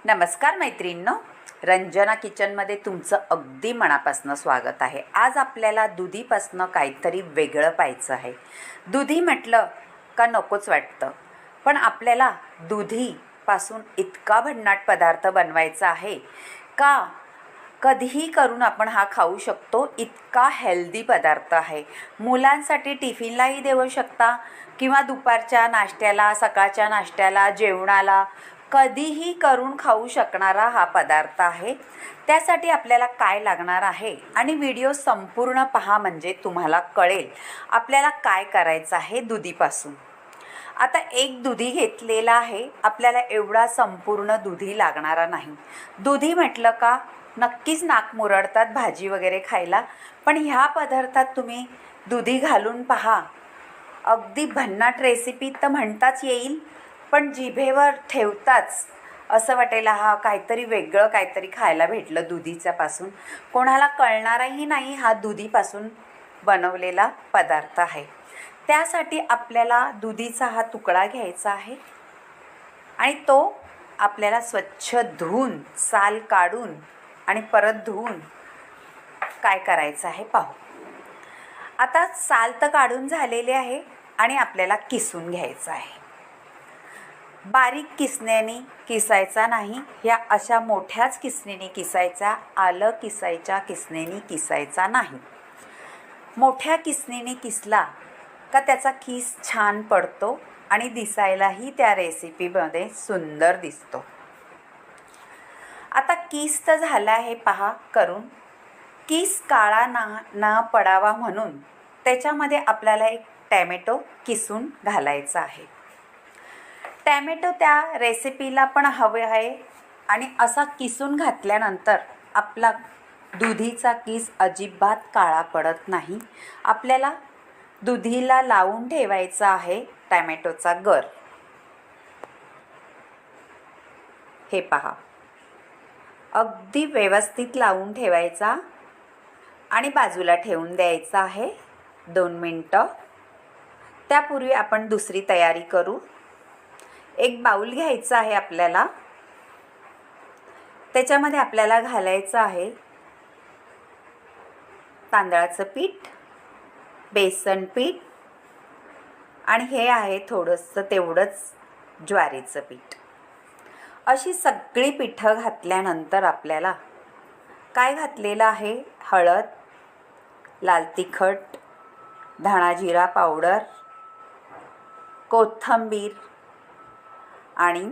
नमस्कार मैत्रिणींनो, रंजना किचनमध्ये तुमचं अगदी मनापासून स्वागत आहे। आज आपल्याला दुधीपासून काहीतरी वेगळं पाहायचं आहे। दुधी म्हटलं का नकोच वाटतं, पण आपल्याला दुधीपासून इतका भन्नाट पदार्थ बनवायचा आहे का कधीही करून आपण हा खाऊ शकतो। इतका हेल्दी पदार्थ आहे। मुलांसाठी टिफिनलाही देऊ शकता किंवा दुपारच्या नाश्त्याला, सकाळच्या नाश्त्याला, जेवणाला कधीही करून खाऊ शकणारा हा पदार्थ आहे। त्यासाठी आपल्याला काय लागणार आहे आणि व्हिडिओ संपूर्ण पहा म्हणजे तुम्हाला कळेल आपल्याला काय करायचं आहे दुधीपासून। आता एक दुधी घेतलेला आहे, आपल्याला एवढा संपूर्ण दुधी लागणारा नाही। दुधी म्हटलं का नक्कीच नाक मुरडतात भाजी वगैरे खायला, पण ह्या पदार्थात तुम्ही दुधी घालून पहा, अगदी भन्नाट रेसिपी तर म्हणताच येईल, पण जिभेवर ठेवताच असं वाटेल हा काहीतरी वेगळं काहीतरी खायला भेटलं दुधीच्यापासून। कोणाला कळणारही नाही हा दुधीपासून बनवलेला पदार्थ आहे। त्यासाठी आपल्याला दुधीचा हा तुकडा घ्यायचा आहे आणि तो आपल्याला स्वच्छ धुवून, साल काढून आणि परत धुवून काय करायचं आहे पाहू। आता साल तर काढून झालेले आहे आणि आपल्याला किसून घ्यायचं आहे। बारीक किसण्याने किसायचा नाही, या अशा मोठ्याच किसणीने किसायचा। आलं किसायच्या किसणीने किसायचा नाही। मोठ्या किसणीने किसला का त्याचा किस छान पडतो आणि दिसायलाही त्या रेसिपीमध्ये सुंदर दिसतो। आता किस तर झाला आहे पहा करून। किस काळा ना पडावा म्हणून त्याच्यामध्ये आपल्याला एक टॅमॅटो किसून घालायचा आहे। टॅमॅटो त्या रेसिपीला पण हवे आहे आणि असा किसून घातल्यानंतर आपला दुधीचा किस अजिबात काळा पडत नाही। आपल्याला दुधीला लावून ठेवायचा आहे टॅमॅटोचा गर। हे पहा, अगदी व्यवस्थित लावून ठेवायचा आणि बाजूला ठेवून द्यायचा आहे 2 मिनटं। त्यापूर्वी आपण दुसरी तयारी करू। एक बाउल घ्यायचा आहे आपल्याला, त्याच्यामध्ये आपल्याला घालायचं आहे तांदळाचं पीठ, बेसन पीठ आणि हे आहे थोडंसं तेवढंच ज्वारीचं पीठ। अशी सगळी पिठं घातल्यानंतर आपल्याला काय घातलेलं आहे, हळद, लाल तिखट, धणा जिरा पावडर, कोथिंबीर आणि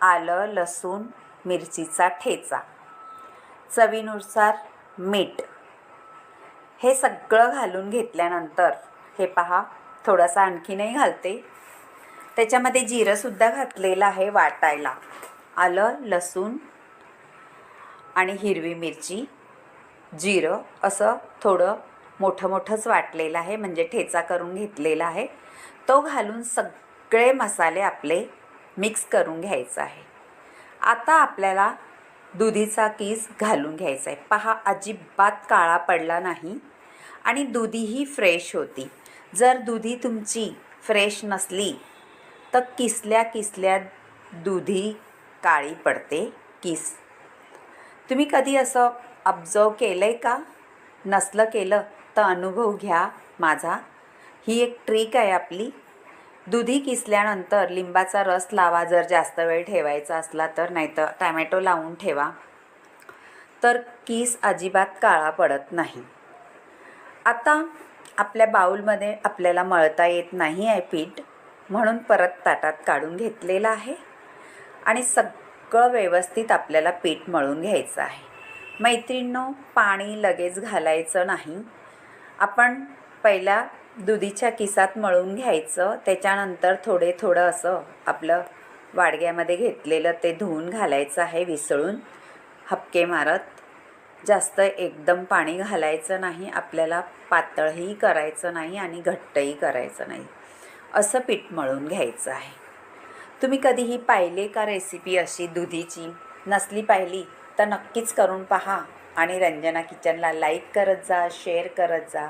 आलं लसूण मिरचीचा ठेचा, चवीनुसार मीठ, हे सगळं घालून घेतल्यानंतर हे पहा थोडासा आणखीनही घालते। त्याच्यामध्ये जिरंसुद्धा घातलेलं आहे वाटायला। आलं लसूण आणि हिरवी मिरची, जिरं असं थोडं मोठं मोठंच वाटलेलं आहे, म्हणजे ठेचा करून घेतलेला आहे। तो घालून सगळे मसाले आपले मिक्स करून घ्यायचा आहे। आता आपल्याला दुधीचा किस घालून घ्यायचा आहे। पहा अजिबात काळा पडला नाही आणि दुधीही फ्रेश होती। जर दुधी तुमची फ्रेश नसली तर किसल्या किसल्या दुधी काळी पडते किस। तुम्ही कधी असं ऑब्झर्व केलं आहे का? नसलं केलं तर अनुभव घ्या माझा। ही एक ट्रिक आहे आपली। दुधी किसल्यानंतर लिंबाचा रस लावा जर जास्त वेळ ठेवायचा असला तर, नाहीतर टॅमॅटो लावून ठेवा, तर किस अजिबात काळा पडत नाही। आता आपल्या बाउलमध्ये आपल्याला मळता येत नाही आहे पीठ, म्हणून परत ताटात काढून घेतलेलं आहे आणि सगळं व्यवस्थित आपल्याला पीठ मळून घ्यायचं आहे। मैत्रिणींनो, पाणी लगेच घालायचं नाही। आपण पहिला दुधीच्या किसात मळून घ्यायचं, त्याच्यानंतर थोडं असं आपलं वाडग्यामध्ये घेतलेलं ते धुवून घालायचं आहे विसळून हपके मारत। जास्त एकदम पाणी घालायचं नाही, आपल्याला पातळही करायचं नाही आणि घट्टही करायचं नाही, असं पीठ मळून घ्यायचं आहे। तुम्ही कधीही पाहिले का रेसिपी अशी दुधीची? नसली पाहिली तर नक्कीच करून पहा आणि रंजना किचनला लाईक करत जा, शेअर करत जा,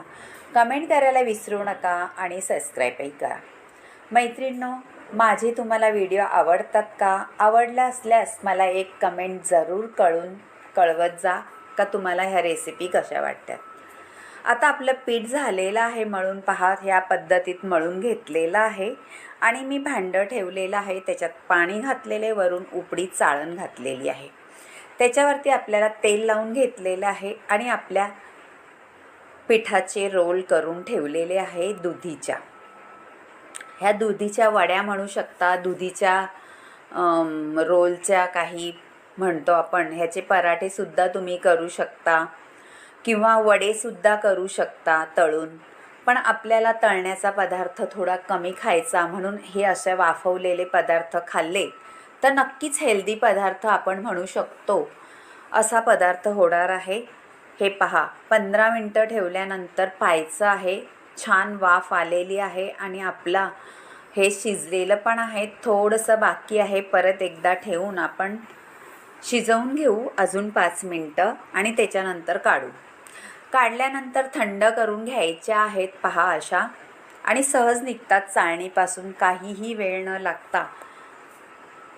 कमेंट करायला विसरू नका आणि सबस्क्राईबही करा। मैत्रिणींनो, माझे तुम्हाला व्हिडिओ आवडतात का? आवडला असल्यास मला एक कमेंट जरूर कळवत जा का तुम्हाला ह्या रेसिपी कशा वाटतात. आता आपलं पीठ झालेलं आहे मळून पहा. ह्या पद्धतीत मळून घेतलेलं आहे आणि मी भांडं ठेवलेलं आहे. त्याच्यात पाणी घातलेले, वरून उकडी चाळण घातलेली आहे. त्याच्यावरती आपल्याला तेल लावून घेतलेलं आहे आणि आपल्या पिठाचे रोल करून ठेवलेले आहे दुधीच्या. ह्या दुधीच्या वड्या म्हणू शकता, दुधीच्या रोलच्या काही म्हणतो आपण. ह्याचे पराठेसुद्धा तुम्ही करू शकता किंवा वडेसुद्धा करू शकता तळून. पण आपल्याला तळण्याचा पदार्थ थोडा कमी खायचा, म्हणून हे असे वाफवलेले पदार्थ खाल्ले तर नक्कीच हेल्दी पदार्थ आपण म्हणू शकतो असा पदार्थ होणार आहे. हे पहा, 15 मिनटं ठेवल्यानंतर पाहायचं आहे. छान वाफ आलेली आहे आणि आपला हे शिजलेलं पण आहे. थोडंसं बाकी आहे. परत एकदा ठेवून आपण शिजवून घेऊ अजून 5 मिनटं आणि त्याच्यानंतर काढू. काढल्यानंतर थंड करून घ्यायच्या आहेत पहा अशा, आणि सहज निघतात चाळणीपासून. काहीही वेळ न लागता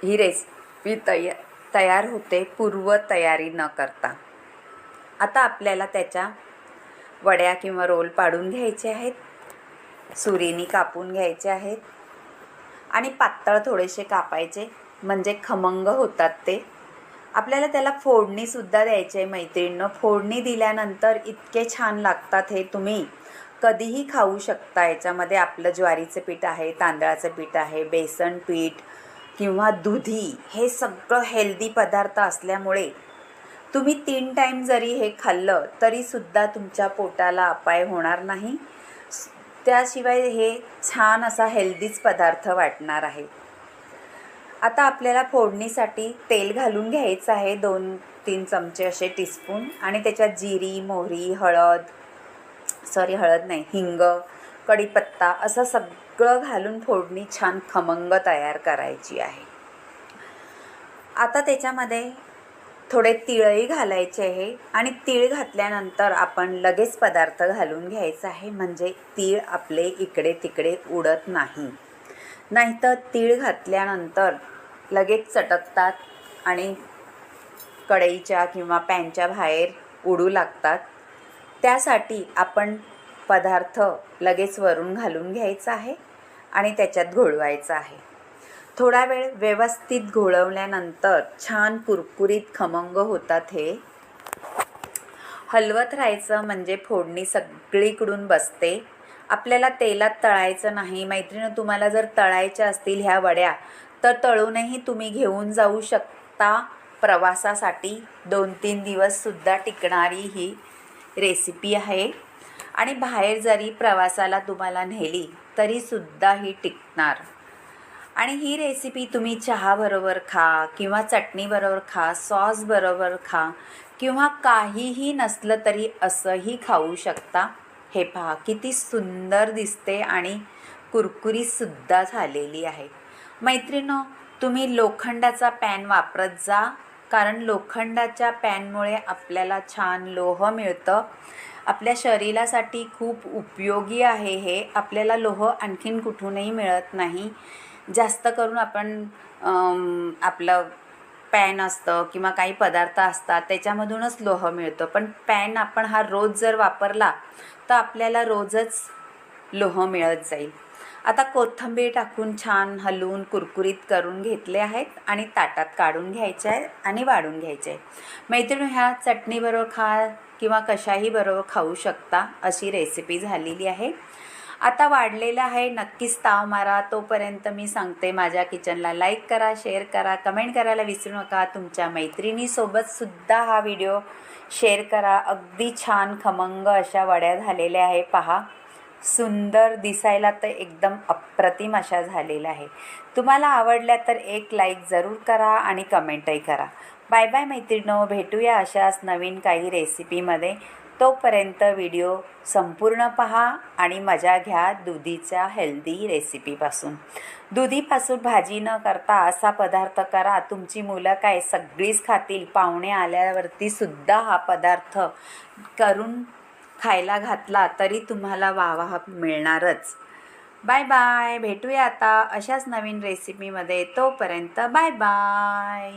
ही रेसिपी तयार होते, पूर्व तयारी न करता. आता आपल्याला त्याच्या वड्या किंवा रोल पाडून घ्यायचे आहेत. सुरीनी कापून घ्यायचे आहेत आणि पातळ थोडेसे कापायचे, म्हणजे खमंग होतात ते. आपल्याला त्याला फोडणीसुद्धा द्यायची आहे मैत्रिणींनो. फोडणी दिल्यानंतर इतके छान लागतात हे, तुम्ही कधीही खाऊ शकता. याच्यामध्ये आपलं ज्वारीचं पीठ आहे, तांदळाचं पीठ आहे, बेसन पीठ किंवा दुधी, हे सगळं हेल्दी पदार्थ असल्यामुळे तुम्ही 3 टाईम जरी हे खाल्लं तरीसुद्धा तुमच्या पोटाला अपाय होणार नाही. त्याशिवाय हे छान असा हेल्दीच पदार्थ वाटणार आहे. आता आपल्याला फोडणीसाठी तेल घालून घ्यायचं आहे, 2-3 चमचे असे टीस्पून, आणि त्याच्यात जिरी, मोहरी, हिंग, कढीपत्ता असं सगळं घालून फोडणी छान खमंग तयार करायची आहे. आता त्याच्यामध्ये थोडे तिळही घालायचे आहे आणि तीळ घातल्यानंतर आपण लगेच पदार्थ घालून घ्यायचा आहे, म्हणजे तीळ आपले इकडे तिकडे उडत नाही. नाहीतर तीळ घातल्यानंतर लगेच चटकतात आणि कढईच्या किंवा पॅनच्या बाहेर उडू लागतात. त्यासाठी आपण पदार्थ लगेच वरून घालून घ्यायचा आहे आणि त्याच्यात घोळवायचा आहे. थोडा वेळ व्यवस्थित घोळवल्यानंतर छान कुरकुरीत खमंग होतात हे. हलवत राहायचं म्हणजे फोडणी सगळीकडून बसते. आपल्याला तेलात तळायचं नाही. मैत्रिणी, तुम्हाला जर तळायच्या असतील ह्या वड्या तर तळूनही तुम्ही घेऊन जाऊ शकता प्रवासासाठी. 2-3 दिवससुद्धा टिकणारी ही रेसिपी आहे आणि बाहेर जरी प्रवासाला तुम्हाला नेली तरीसुद्धा ही टिकणार. आणि ही रेसिपी तुम्ही चहाबरोबर खा किंवा चटणीबरोबर खा, सॉसबरोबर खा किंवा काहीही नसलं तरी असंही खाऊ शकता. हे पहा किती सुंदर दिसते आणि कुरकुरीतसुद्धा झालेली आहे. मैत्रिणो, तुम्ही लोखंडाचा पॅन वापरत जा, कारण लोखंडाच्या पॅनमुळे आपल्याला छान लोह मिळतं. आपल्या शरीरासाठी खूप उपयोगी आहे हे. आपल्याला लोह आणखीन कुठूनही मिळत नाही. जास्त करून आपण आपलं पॅन असतं किंवा काही पदार्थ असतात त्याच्यामधूनच लोह मिळतं, पण पॅन आपण हा रोज जर वापरला तर आपल्याला रोजच लोह मिळत जाईल. आता कोथिंबीर टाकून छान हलवून कुरकुरीत करून घेतले आहेत आणि ताटात काढून घ्यायचे आहेत आणि वाढून घ्यायचे आहेत. मैत्रिणी, ह्या चटणीबरोबर खा किंवा कशाही बरोबर खाऊ शकता अशी रेसिपी झालेली आहे. आता वाढलेलं आहे, नक्कीच ताव मारा. तोपर्यंत मी सांगते, माझ्या किचनला लाईक करा, शेअर करा, कमेंट करायला विसरू नका. तुमच्या मैत्रिणीसोबतसुद्धा हा व्हिडिओ शेअर करा. अगदी छान खमंग अशा वड्या झालेल्या आहे पहा. सुंदर दिसायला तर एकदम अप्रतिम अशा झालेल्या आहे. तुम्हाला आवडल्या तर एक लाईक जरूर करा आणि कमेंटही करा. बाय बाय मैत्रिणींनो, भेटूया अशाच नवीन काही रेसिपीमध्ये. तोपर्यंत व्हिडिओ संपूर्ण पहा आणि मजा घ्या दुधीच्या हेल्दी रेसिपीपासून. दुधीपासून भाजी न करता असा पदार्थ करा, तुमची मुलं काय सगळीच खातील. पाहुणे आल्यावरती सुद्धा हा पदार्थ करून खायला घातला तरी तुम्हाला वाह मिळणारच. Bye bye. भेटूया आता अशाच नवीन रेसिपीमध्ये. तोपर्यंत बाय बाय.